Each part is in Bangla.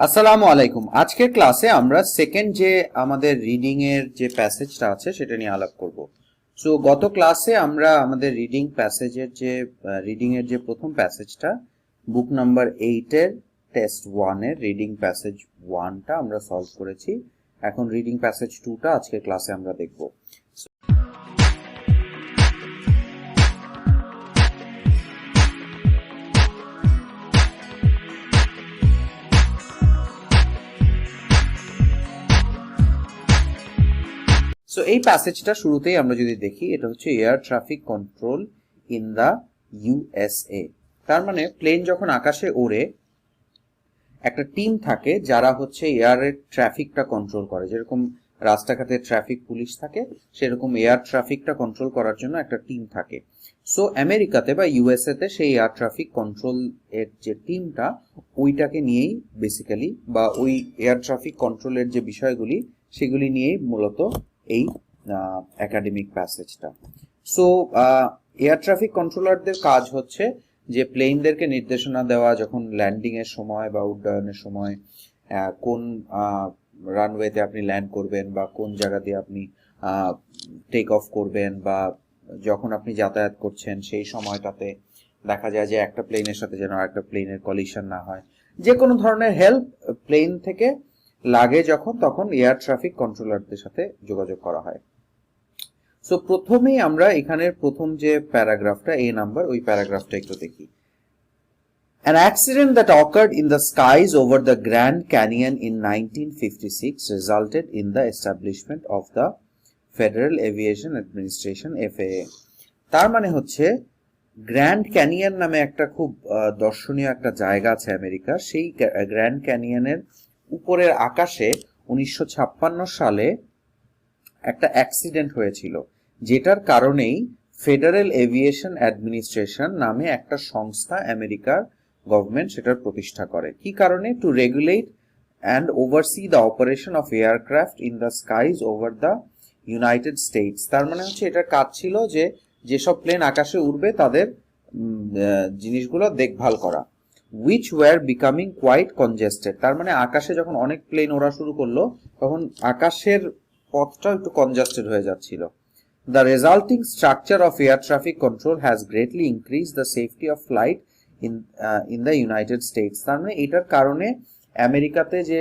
আসসালামু আলাইকুম। আজকের ক্লাসে আমরা সেকেন্ড যে আমাদের রিডিং এর যে প্যাসেজটা আছে সেটা নিয়ে আলাপ করব। সো গত ক্লাসে আমরা আমাদের রিডিং এর যে প্রথম প্যাসেজটা বুক নাম্বার 8 এর টেস্ট 1 এর রিডিং প্যাসেজ 1টা আমরা সলভ করেছি। এখন রিডিং প্যাসেজ 2টা আজকের ক্লাসে আমরা দেখব। সো এই প্যাসেজটা শুরুতেই আমরা যদি দেখি, এটা হচ্ছে air traffic control in the USA. তার মানে প্লেন যখন আকাশে ওড়ে একটা টিম থাকে যারা হচ্ছে এয়ারের ট্রাফিকটা কন্ট্রোল করে। যেরকম রাস্তাঘাটে ট্রাফিক পুলিশ থাকে, সেরকম এয়ার ট্রাফিকটা কন্ট্রোল করার জন্য একটা টিম থাকে। সো আমেরিকাতে বা ইউএসএ তে সেই এয়ার ট্রাফিক কন্ট্রোল এর যে টিমটা, ওইটাকে নিয়েই বেসিক্যালি, বা ওই এয়ার ট্রাফিক কন্ট্রোলের যে বিষয়গুলি সেগুলি নিয়েই মূলত এই একাডেমিক প্যাসেজটা। সো এয়ার ট্রাফিক কন্ট্রোলারদের কাজ হচ্ছে যে প্লেনদেরকে নির্দেশনা দেওয়া, যখন ল্যান্ডিং এর সময় বা উড্ডয়নের সময় কোন রানওয়েতে আপনি ল্যান্ড করবেন বা কোন জায়গা দিয়ে আপনি টেক অফ করবেন, বা যখন আপনি যাতায়াত করছেন সেই সময়টাতে দেখা যায় যে একটা প্লেনের সাথে যেন একটা প্লেনের কলিশন না হয়। যে কোনো ধরনের হেল্প প্লেন থেকে লাগে যখন, তখন এয়ার ট্রাফিক কন্ট্রোলারদের সাথে যোগাযোগ করা হয়। সো প্রথমেই আমরা এখানের প্রথম যে প্যারাগ্রাফটা এ নাম্বার, ওই প্যারাগ্রাফটা একটু দেখি। An accident that occurred in the skies over the Grand Canyon in 1956 resulted in the establishment of the Federal Aviation Administration FAA. তার মানে হচ্ছে গ্র্যান্ড ক্যানিয়ন নামে একটা খুব দর্শনীয় একটা জায়গা আছে আমেরিকা। সেই গ্র্যান্ড ক্যানিয়নের উপরের আকাশে 1956 সালে একটা অ্যাক্সিডেন্ট হয়েছিল, যেটার কারণেই ফেডারেল এভিয়েশন অ্যাডমিনিস্ট্রেশন নামে একটা সংস্থা আমেরিকার গভর্নমেন্ট সেটার প্রতিষ্ঠা করে। কি কারণে? To regulate and oversee the operation of aircraft in the skies over the United states. তার মানে হচ্ছে এটার কাজ ছিল যে যেসব প্লেন আকাশে উড়বে তাদের জিনিসগুলো দেখভাল করা। which were becoming quite congested. তার মানে আকাশে যখন অনেক প্লেন ওড়া শুরু করলো, তখন আকাশের পথটা একটু কনজাস্টেড হয়ে যাচ্ছিল। The resulting structure of air traffic control has greatly increased the safety of flight in the United States. তার মানে এটার কারণে আমেরিকাতে যে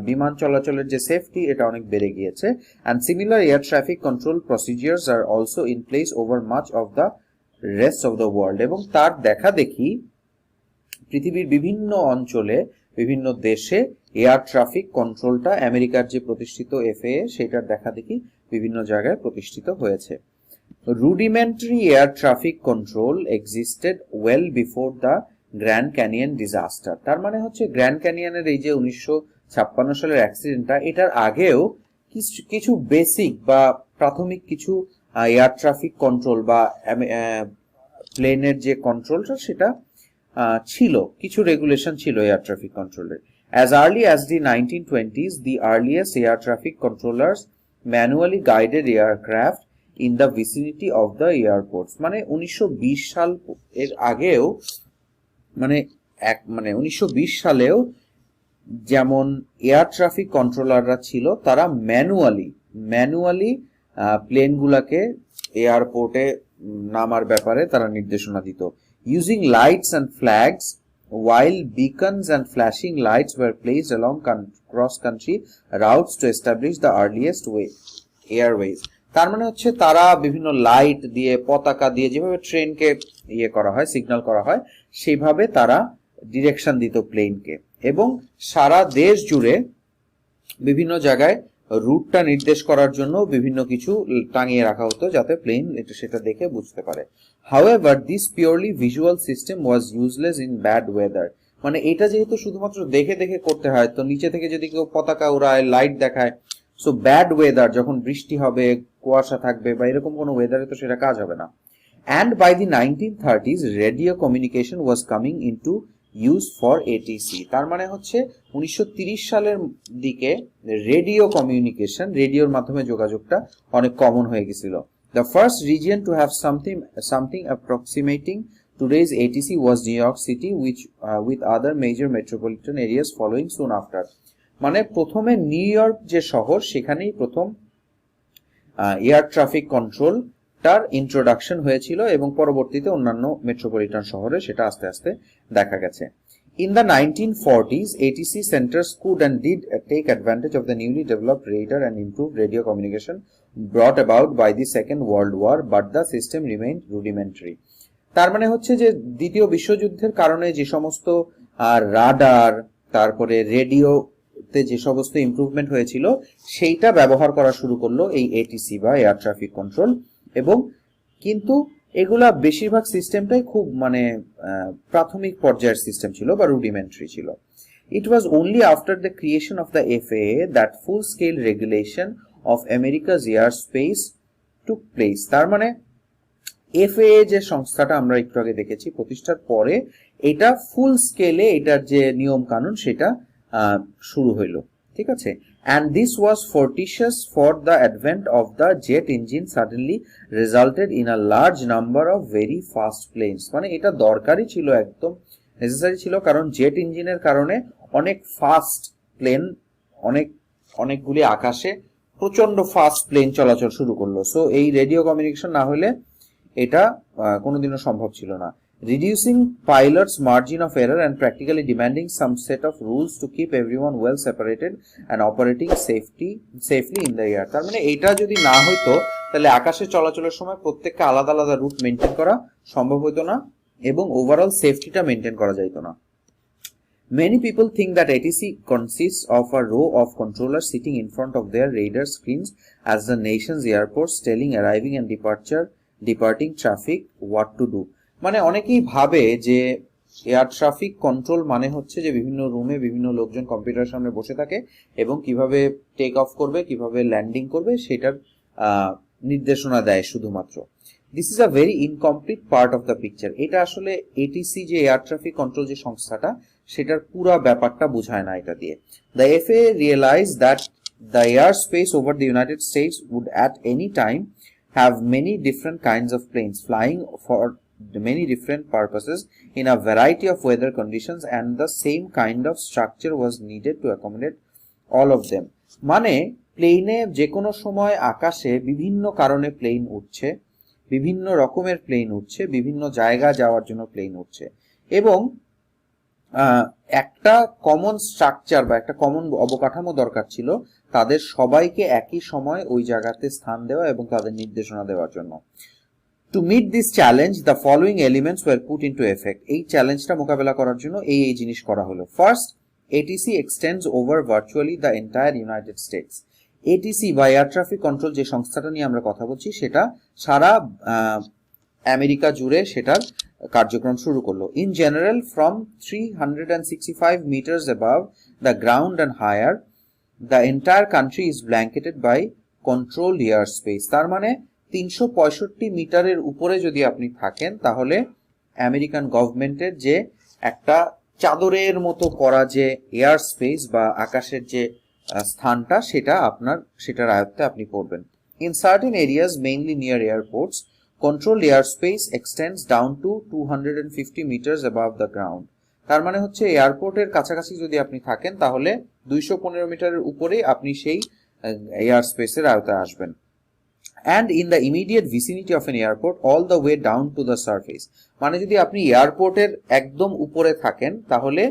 বিমান চলাচলের যে সেফটি, এটা অনেক বেড়ে গিয়েছে। and similar air traffic control procedures are also in place over much of the rest of the world. এবং তার দেখা দেখি পৃথিবীর বিভিন্ন অঞ্চলে, বিভিন্ন দেশে এয়ার ট্রাফিক কন্ট্রোলটা আমেরিকার যে প্রতিষ্ঠিত এফএএ, সেটার দেখা দেখি বিভিন্ন জায়গায় প্রতিষ্ঠিত হয়েছে। Rudimentary air traffic control existed well before the grand canyon disaster. তার মানে হচ্ছে গ্র্যান্ড ক্যানিয়নের এই যে 1956 সালের অ্যাক্সিডেন্টটা, এটার আগেও কিছু বেসিক বা প্রাথমিক কিছু এয়ার ট্রাফিক কন্ট্রোল বা প্লেনের যে কন্ট্রোলটা সেটা ছিল, কিছু রেগুলেশন ছিল এয়ার ট্রাফিক কন্ট্রোলের। As early as the 1920s, the earliest air traffic controllers manually guided aircraft in the vicinity of the airports. মানে 1920 সাল এর আগেও, মানে 1920 সালেও যেমন এয়ার ট্রাফিক কন্ট্রোলাররা ছিল, তারা ম্যানুয়ালি প্লেনগুলোকে এয়ারপোর্টে নামার ব্যাপারে তারা নির্দেশনা দিত। Using lights and flags, while beacons and flashing lights were placed along cross-country routes to establish the earliest airways. তার মানে হচ্ছে তারা বিভিন্ন লাইট দিয়ে, পতাকা দিয়ে, যেভাবে ট্রেনকে করা হয়, সিগন্যাল করা হয়, সেইভাবে তারা ডিরেকশন দিত প্লেনকে। এবং সারা দেশ জুড়ে বিভিন্ন জায়গায় রুটটা নির্দেশ করার জন্য বিভিন্ন কিছু টাঙিয়ে রাখা হতো, যাতে প্লেন এটা সেটা দেখে বুঝতে পারে। However, this purely visual system was useless in bad weather. মানে এটা যেহেতু শুধুমাত্র দেখে দেখে করতে হয়, তো নিচে থেকে যদি কেউ পতাকা উড়ায়, লাইট দেখায়, সো ব্যাড ওয়েদার, যখন বৃষ্টি হবে, কুয়াশা থাকবে বা এরকম কোনো ওয়েদারে তো সেটা কাজ হবে না। And by the 1930s, radio communication was coming into use for ATC. তার মানে হচ্ছে 1930 সালের দিকে রেডিও কমিউনিকেশন, রেডিওর মাধ্যমে যোগাযোগটা অনেক কমন হয়ে গেছিল। The first region to have something approximating today's ATC was New York City, which with other major metropolitan areas following soon after. মানে প্রথমে নিউ ইয়র্ক যে শহর সেখানেই প্রথম এয়ার ট্রাফিক কন্ট্রোল তার ইন্ট্রোডাকশন হয়েছিল এবং পরবর্তীতে অন্যান্য মেট্রোপলিটন শহরে সেটা আস্তে আস্তে দেখা গেছে। In the 1940s, ATC centers could and did take advantage of the newly developed radar and improved radio communication brought about by the Second World War, but the system remained rudimentary. তার মানে হচ্ছে যে দ্বিতীয় বিশ্বযুদ্ধের কারণে যে সমস্ত রাডার, তারপরে রেডিওতে যে সমস্ত ইমপ্রুভমেন্ট হয়েছিল সেইটা ব্যবহার করা শুরু করলো এই এটিসি বা এয়ার ট্রাফিক কন্ট্রোল, এবং কিন্তু এগুলা বেশিরভাগ সিস্টেমটাই খুব মানে প্রাথমিক পর্যায়ের সিস্টেম ছিল বা রুডিমেন্টারি ছিল। It was only after the creation of the FAA that full-scale regulation of America's airspace took place. তার মানে FAA যে সংস্থাটা আমরা একটু আগে দেখেছি প্রতিষ্ঠার পরে এটা ফুল স্কেলে এটার যে নিয়ম কানুন সেটা শুরু হইল, ঠিক আছে। And this was fortuitous, for the advent of the jet engine suddenly resulted in a large number of very fast planes. মানে এটা দরকারই ছিল, একদম নেসেসারি ছিল, কারণ জেট ইঞ্জিনের কারণে অনেক ফাস্ট প্লেন, অনেকগুলি আকাশে প্রচন্ড ফাস্ট প্লেন চলাচল শুরু করলো। সো এই রেডিও কমিউনিকেশন না হলে এটা কোনোদিনও সম্ভব ছিল না। Reducing pilots' margin of error and practically demanding some set of rules to keep everyone well separated and operating safely in the air. তার মানে এটা যদি না হইতো তাহলে আকাশে চলাচলের সময় প্রত্যেকটা আলাদা আলাদা রুট মেনটেন করা সম্ভব হতো না এবং ওভারঅল সেফটিটা মেনটেন করা যাইতো না। Many people think that ATC consists of a row of controllers sitting in front of their radar screens as the nation's airports, telling arriving and departing traffic what to do. মানে অনেকেই ভাবে যে এয়ার ট্রাফিক কন্ট্রোল মানে হচ্ছে যে বিভিন্ন রুমে বিভিন্ন লোকজন কম্পিউটারের সামনে বসে থাকে এবং কিভাবে টেক অফ করবে, কিভাবে ল্যান্ডিং করবে সেটার নির্দেশনা দেয় শুধুমাত্র। This is a very incomplete part of the picture. এটা আসলে এটিসি যে এয়ার ট্রাফিক কন্ট্রোল যে সংস্থাটা সেটার পুরো ব্যাপারটা বোঝায় না এটা দিয়ে। The FAA realized that the airspace over the United States would at any time have many different kinds of planes flying for many different purposes in a variety of weather conditions, and the same kind of structure was needed to accommodate all of them. মানে প্লেনে যে কোনো সময় আকাশে বিভিন্ন কারণে প্লেন উঠছে, বিভিন্ন রকমের প্লেন উঠছে, বিভিন্ন জায়গা যাওয়ার জন্য প্লেন উঠছে, এবং একটা কমন স্ট্রাকচার বা একটা কমন অবকাঠামো দরকার ছিল তাদের সবাইকে একই সময় ওই জায়গাতে স্থান দেওয়া এবং তাদের নির্দেশনা দেওয়ার জন্য। To meet this challenge, the following elements were put into effect. এই চ্যালেঞ্জটা মোকাবেলা করার জন্য এই জিনিস করা হলো। First, ATC extends over virtually the entire United States. ATC বা এয়ার ট্রাফিক কন্ট্রোল যে সংস্থাটা নিয়ে আমরা কথা বলছি সেটা সারা আমেরিকা জুড়ে সেটার কার্যক্রম শুরু করলো। In general, from 365 meters above the ground and higher, the entire country is blanketed by controlled airspace. তার মানে 365 মিটারের উপরে যদি আপনি থাকেন তাহলে আমেরিকান গভর্নমেন্টের যে একটা চাদরের মতো করা যে এয়ার স্পেস বা আকাশের যে স্থানটা সেটার আয়ত্তে আপনি পড়বেন। In certain areas, mainly near airports, controlled airspace extends down to 250 meters above the ground. তার মানে হচ্ছে এয়ারপোর্টের কাছাকাছি যদি আপনি থাকেন তাহলে 215 মিটারের উপরে আপনি সেই এয়ার স্পেসের আয়ত্তে আসবেন। And in the immediate vicinity of an airport all the way down to the surface. মানে যদি আপনি এয়ারপোর্টের একদম উপরে থাকেন তাহলে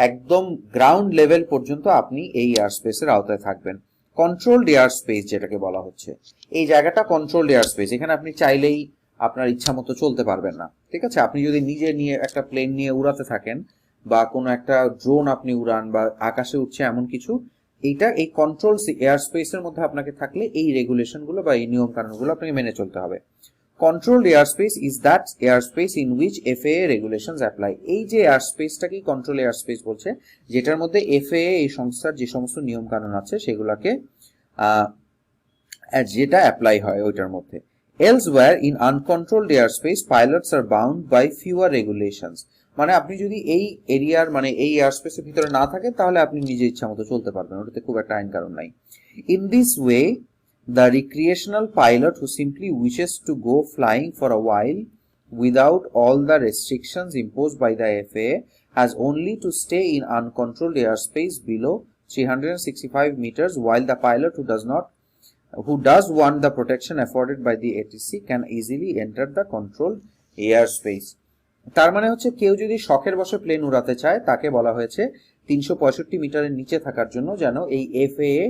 একদম গ্রাউন্ড লেভেল পর্যন্ত আপনি এই এয়ার স্পেসের আওতায় থাকবেন। কন্ট্রোলড এয়ার স্পেস যেটাকে বলা হচ্ছে, এই জায়গাটা কন্ট্রোলড এয়ার স্পেস। এখানে আপনি চাইলেই আপনার ইচ্ছা মতো চলতে পারবেন না, ঠিক আছে। আপনি যদি নিজে নিয়ে একটা প্লেন নিয়ে উড়াতে থাকেন বা কোনো একটা ড্রোন আপনি উড়ান বা আকাশে উঠছে এমন কিছু, এইটা এই কন্ট্রোল এয়ার স্পেসের মধ্যে আপনাকে থাকলে এই রেগুলেশনগুলো বা এই নিয়ম কানুনগুলো আপনাকে মেনে চলতে হবে। Controlled air space is that air space in which FAA regulations apply. এই যে এয়ার স্পেসটাকেই কন্ট্রোল এয়ার স্পেস বলছে, যেটার মধ্যে FAA এই সংস্থার যে সমস্ত নিয়ম কানুন আছে সেগুলোকে যেটা অ্যাপ্লাই হয় ওইটার মধ্যে। Elsewhere in uncontrolled airspace, pilots are bound by fewer regulations. মানে আপনি যদি এই এরিয়ার মানে এই এয়ার স্পেসের ভিতরে না থাকেন তাহলে আপনি নিজে ইচ্ছা মতো চলতে পারবেন, ওটাতে খুব একটা আইন কানুন নাই। In this way, the recreational pilot who simply wishes to go flying for a while without all the restrictions imposed by the FAA has only to stay in uncontrolled airspace below 365 meters, while the pilot who does want the protection afforded by the ATC can easily enter the controlled airspace. তার মানে হচ্ছে কেউ যদি শখের বশে প্লেন উড়াতে চায় তাকে বলা হয়েছে 365 মিটারের নিচে থাকার জন্য যেন এই FAA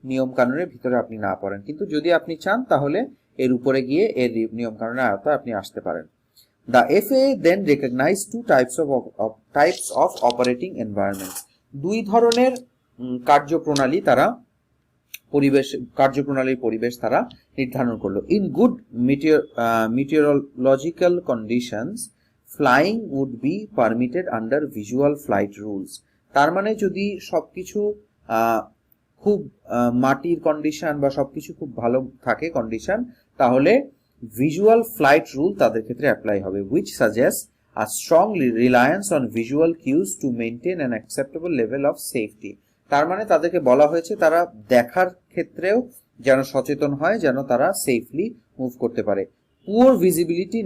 নিয়ম কানুনের ভিতরে আপনি না পড়েন, কিন্তু যদি আপনি চান তাহলে এর উপরে গিয়ে এর নিয়ম কানুনের আওতায় আপনি আসতে পারেন। The FAA then recognized two types of operating environments. দুই ধরনের কার্যপ্রণালীর পরিবেশ তারা নির্ধারণ করলো। In good meteorological conditions, flying would be permitted under visual flight rules. তার মানে যদি সবকিছু খুব মাটির কন্ডিশন বা সবকিছু খুব ভালো থাকে কন্ডিশন, তাহলে ভিজুয়াল ফ্লাইট রুল তাদের ক্ষেত্রে অ্যাপ্লাই হবে, which suggests a strong reliance on visual cues to maintain an acceptable level of safety. তার মানে তাদেরকে বলা হয়েছে তারা দেখার ক্ষেত্রেও যেন সচেতন হয়, যেন তারা সেফলি মুভ করতে পারে। Poor visibility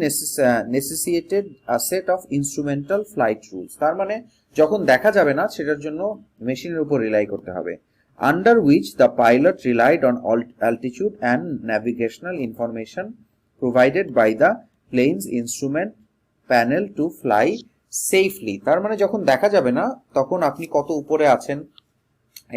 necessitated a set of instrumental flight rules. তার মানে যখন দেখা যাবে না সেটার জন্য মেশিনের উপর রিলাই করতে হবে, under which the pilot relied on altitude and navigational information provided by the plane's instrument panel to fly safely. তার মানে যখন দেখা যাবে না তখন আপনি কত উপরে আছেন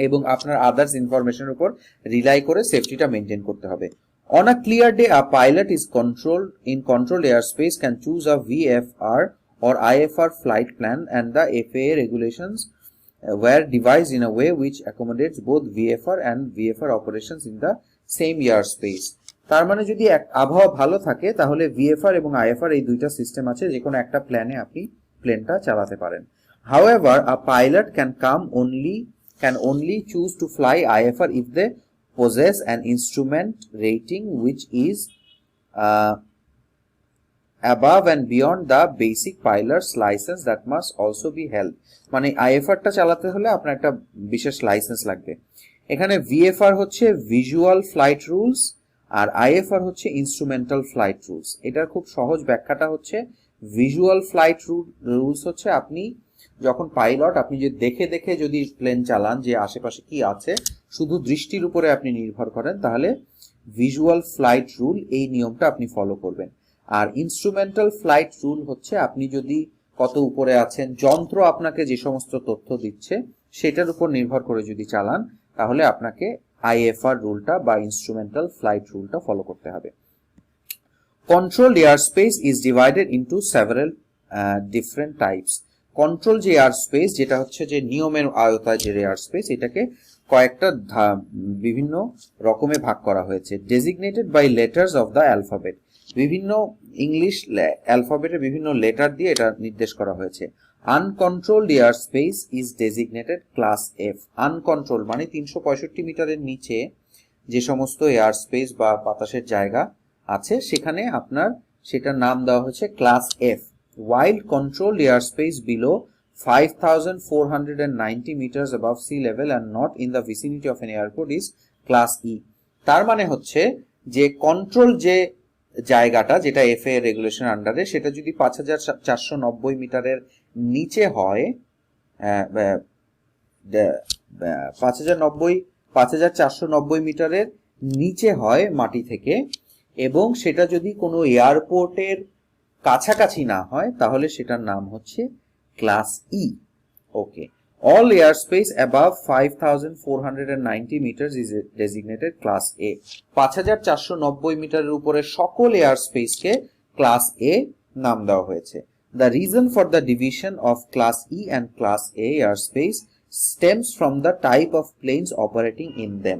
এবং আপনার আদার্স ইনফরমেশনের উপর রিলাই করে সেফটিটা মেনটেন করতে হবে। On a clear day, a pilot is controlled airspace can choose a VFR or IFR flight plan, and the FAA regulations were devised in a way which accommodates both VFR and VFR operations in the same airspace. তার মানে যদি আবহাওয়া ভালো থাকে তাহলে VFR এবং IFR এই দুইটা সিস্টেম আছে, যে কোনো একটা প্ল্যানে আপনি প্লেনটা চালাতে পারেন। However, a pilot can only choose to fly IFR if they possess an instrument rating which is above and beyond the basic pilot's license that must also be held. মানে IFR-টা চালাতে হলে আপনার একটা বিশেষ লাইসেন্স লাগবে। এখানে VFR হচ্ছে ভিজুয়াল ফ্লাইট রুলস আর IFR হচ্ছে ইনস্ট্রুমেন্টাল ফ্লাইট রুলস। এটার খুব সহজ ব্যাখ্যাটা হচ্ছে ভিজুয়াল ফ্লাইট রুলস হচ্ছে আপনি যখন পাইলট আপনি যে দেখে দেখে যদি প্লেন চালান যে আশেপাশে কি আছে শুধু দৃষ্টির উপরে আপনি নির্ভর করেন, তাহলে ভিজুয়াল ফ্লাইট রুল এই নিয়মটা আপনি ফলো করবেন। আর ইনস্ট্রুমেন্টাল ফ্লাইট রুল হচ্ছে আপনি যদি কত উপরে আছেন, যন্ত্র আপনাকে যে সমস্ত তথ্য দিচ্ছে সেটার উপর নির্ভর করে যদি চালান তাহলে আপনাকে IFR রুলটা বা ইনস্ট্রুমেন্টাল ফ্লাইট রুলটা ফলো করতে হবে। Controlled airspace is divided into several different types. Control যে এয়ার স্পেস, যেটা হচ্ছে যে নিয়মের আওতায় যে এয়ার স্পেস, এটাকে কয়েকটা বিভিন্ন রকমে ভাগ করা হয়েছে। Designated by letters of the alphabet, বিভিন্ন ইংলিশ অ্যালফাবেটের বিভিন্ন লেটার দিয়ে এটা নির্দেশ করা হয়েছে। Uncontrolled air space is designated class F. Uncontrol মানে 365 মিটারের নিচে যে সমস্ত এয়ার স্পেস বা বাতাসের জায়গা আছে সেখানে আপনার সেটার নাম দেওয়া হয়েছে class F. While controlled airspace below 5,490 meters above sea level and not in the vicinity of an airport is class E. তার মানে হচ্ছে যে কন্ট্রোল যে জায়গাটা যেটা FAA রেগুলেশন আন্ডারে সেটা যদি 5,490 মিটারের নিচে হয়, 5,490 মিটারের নিচে হয় মাটি থেকে, এবং সেটা যদি কোনো এয়ারপোর্টের কাছাকাছি না হয় তাহলে সেটার নাম হচ্ছে class E. Okay, all airspace above 5,490 meters is designated class A. 5,490 মিটারের উপরে সকল এয়ার স্পেসকে ক্লাস A নাম দেওয়া হয়েছে। The reason for the division of class E and class A airspace stems from the type of planes operating in them.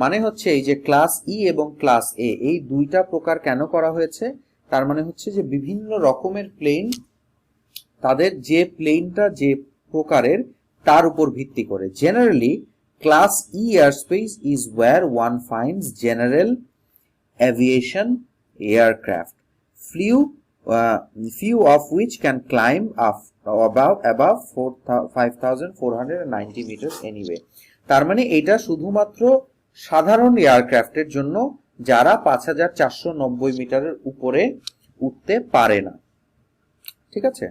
মানে হচ্ছে এই যে ক্লাস E এবং ক্লাস A এই দুইটা প্রকার কেন করা হয়েছে, তার মানে হচ্ছে যে বিভিন্ন রকমের প্লেন তাদের যে প্লেনটা যে প্রকারের তার উপর ভিত্তি করে। Generally class E airspace is where one finds general aviation aircraft, few of which can climb above 5,490 meters anyway. তার মানে এটা শুধুমাত্র সাধারণ এয়ারক্রাফটের জন্য যারা 5,490 মিটারের উপরে উঠতে পারে না। ঠিক আছে,